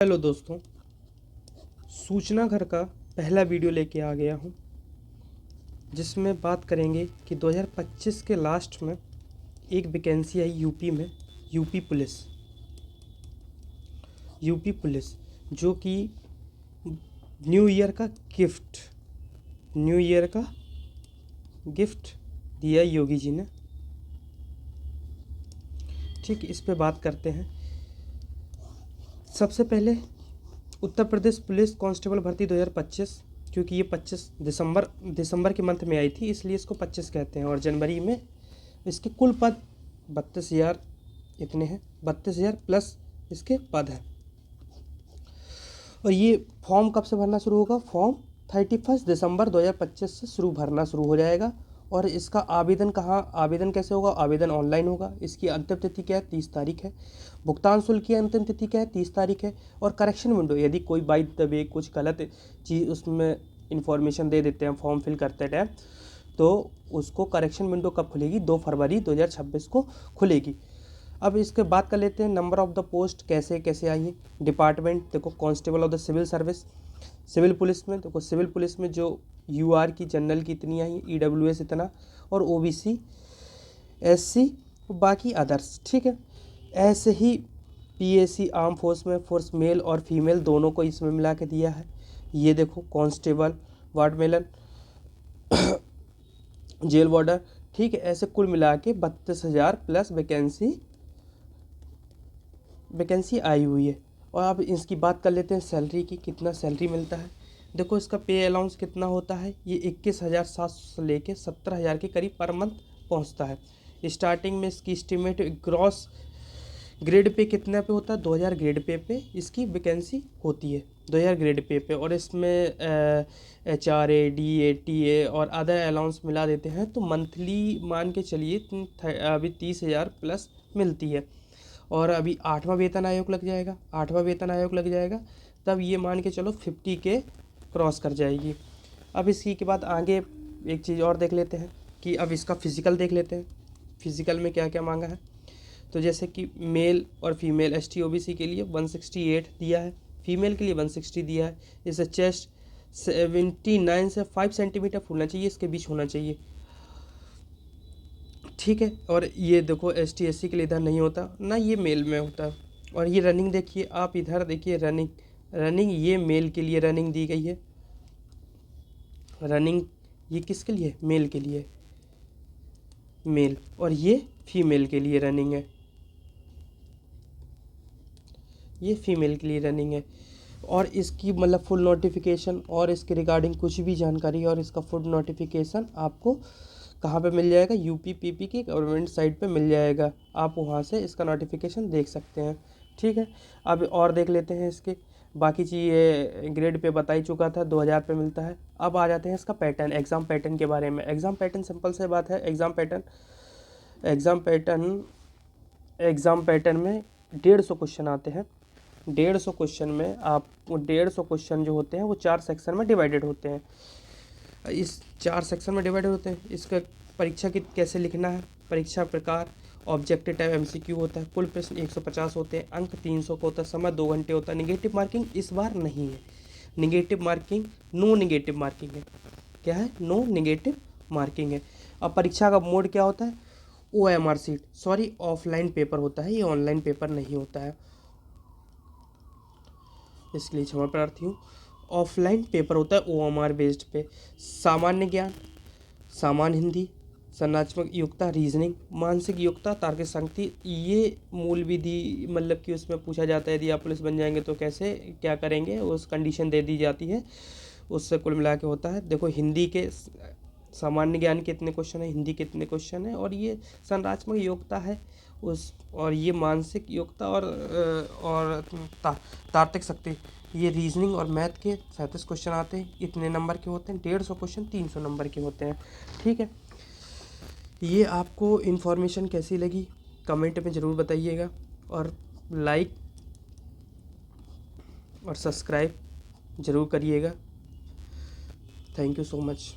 Hello दोस्तों, सूचना घर का पहला वीडियो लेके आ गया हूँ जिसमें बात करेंगे कि 2025 के लास्ट में एक वैकेंसी आई यूपी में। यूपी पुलिस जो कि न्यू ईयर का गिफ्ट दिया योगी जी ने। ठीक, इस पे बात करते हैं। सबसे पहले उत्तर प्रदेश पुलिस कांस्टेबल भर्ती 2025, क्योंकि ये 25 दिसंबर के मंथ में आई थी, इसलिए इसको 25 कहते हैं। और जनवरी में इसके कुल पद 32,000 इतने हैं, 32,000 प्लस इसके पद हैं। और ये फॉर्म कब से भरना शुरू होगा? फॉर्म 31 दिसंबर 2025 से भरना शुरू हो जाएगा। और इसका आवेदन कैसे होगा? आवेदन ऑनलाइन होगा। इसकी अंतिम तिथि क्या है? 30 तारीख है। भुगतान शुल्क की अंतिम तिथि क्या है? 30 तारीख है। और करेक्शन विंडो, यदि कोई बाई द वे कुछ गलत चीज़ उसमें इंफॉर्मेशन दे देते हैं फॉर्म फिल करते टाइम, तो उसको करेक्शन विंडो कब खुलेगी? 2 फरवरी 2026 को खुलेगी। अब इसके बात कर लेते हैं नंबर ऑफ द पोस्ट कैसे कैसे आई है। डिपार्टमेंट देखो, constable of the civil service. Civil police में देखो, सिविल पुलिस में जो यूआर की जनरल की इतनी आई, ईडब्ल्यूएस इतना, और ओबीसी, एससी, बाकी अदर्स। ठीक है, ऐसे ही पीएसी आर्म फोर्स में फोर्स मेल और फीमेल दोनों को इसमें मिला के दिया है। ये देखो, कांस्टेबल, वार्डमेलन, जेल वार्डर। ठीक है, ऐसे कुल मिला के 32,000 प्लस वैकेंसी आई हुई है। और अब इसकी बात कर लेते हैं सैलरी की, कितना सैलरी मिलता है। देखो, इसका पे अलाउंस कितना होता है? ये 21,700 से लेके 17,000 के करीब पर मंथ पहुंचता है। स्टार्टिंग में इसकी एस्टिमेट ग्रॉस ग्रेड पे कितना पे होता है? 2,000 ग्रेड पे इसकी वैकेंसी होती है, 2,000 ग्रेड पे। और इसमें HRA, DA, TA और अदर अलाउंस मिला देते हैं तो मंथली मान के चलिए अभी 30,000 प्लस मिलती है। और अभी 8वां वेतन आयोग लग जाएगा, तब ये मान के चलो 50 के क्रॉस कर जाएगी। अब इसी के बाद आगे एक चीज़ और देख लेते हैं कि अब इसका फिज़िकल देख लेते हैं। फिज़िकल में क्या क्या मांगा है, तो जैसे कि मेल और फीमेल ST OBC के लिए 168 दिया है, फीमेल के लिए 160 दिया है। जैसे चेस्ट 79 से 5 सेंटीमीटर फूलना चाहिए, इसके बीच होना चाहिए। ठीक है, और ये देखो ST SC के लिए इधर नहीं होता ना, ये मेल में होता है। और ये रनिंग देखिए, आप इधर देखिए, रनिंग ये मेल के लिए रनिंग दी गई है। रनिंग ये किसके लिए? मेल के लिए, मेल। और ये फीमेल के लिए रनिंग है, ये फीमेल के लिए रनिंग है। और इसकी मतलब फुल नोटिफिकेशन और इसके रिगार्डिंग कुछ भी जानकारी और इसका फुल नोटिफिकेशन आपको कहाँ पे मिल जाएगा? UPPP की गवर्नमेंट साइट पे मिल जाएगा। आप वहाँ से इसका नोटिफिकेशन देख सकते हैं। ठीक है, अब और देख लेते हैं इसके बाकी चीज़। ग्रेड पे बता ही चुका था, 2,000 पे मिलता है। अब आ जाते हैं इसका पैटर्न, एग्ज़ाम पैटर्न के बारे में। एग्ज़ाम पैटर्न सिंपल से बात है। एग्ज़ाम पैटर्न में 150 क्वेश्चन आते हैं। 150 क्वेश्चन में आप 150 क्वेश्चन जो होते हैं वो 4 सेक्शन में डिवाइडेड होते हैं। इस 4 सेक्शन में डिवाइडेड होते हैं। इसका परीक्षा की कैसे लिखना है? परीक्षा प्रकार ऑब्जेक्टिव टाइप MCQ होता है। कुल प्रश्न 150 होते हैं। अंक 300 का होता है। समय 2 घंटे होता है। निगेटिव मार्किंग इस बार नहीं है। Negative marking no negative marking है। क्या है? नो निगेटिव मार्किंग है। अब परीक्षा का मोड क्या होता है? OMR seat, sorry offline paper होता है, ये ऑनलाइन पेपर नहीं होता है, इसके लिए क्षमा प्रार्थी हूँ। ऑफलाइन पेपर होता है OMR बेस्ड पे। सामान्य ज्ञान, सामान्य हिंदी, संरचनात्मक योग्यता, रीजनिंग, मानसिक योग्यता, तार्किक शक्ति, ये मूल विधि मतलब कि उसमें पूछा जाता है यदि आप पुलिस बन जाएंगे तो कैसे क्या करेंगे, उस कंडीशन दे दी जाती है, उससे कुल मिला के होता है। देखो, हिंदी के सामान्य ज्ञान के इतने क्वेश्चन है, हिंदी के इतने क्वेश्चन है, और ये संरचनात्मक योग्यता है उस, और ये मानसिक योग्यता और तार्किक शक्ति, ये रीजनिंग और मैथ के 37 क्वेश्चन आते हैं। इतने नंबर के होते हैं। 150 क्वेश्चन 300 नंबर के होते हैं। ठीक है, ये आपको इन्फॉर्मेशन कैसी लगी कमेंट में ज़रूर बताइएगा, और लाइक और सब्सक्राइब ज़रूर करिएगा। Thank you so much.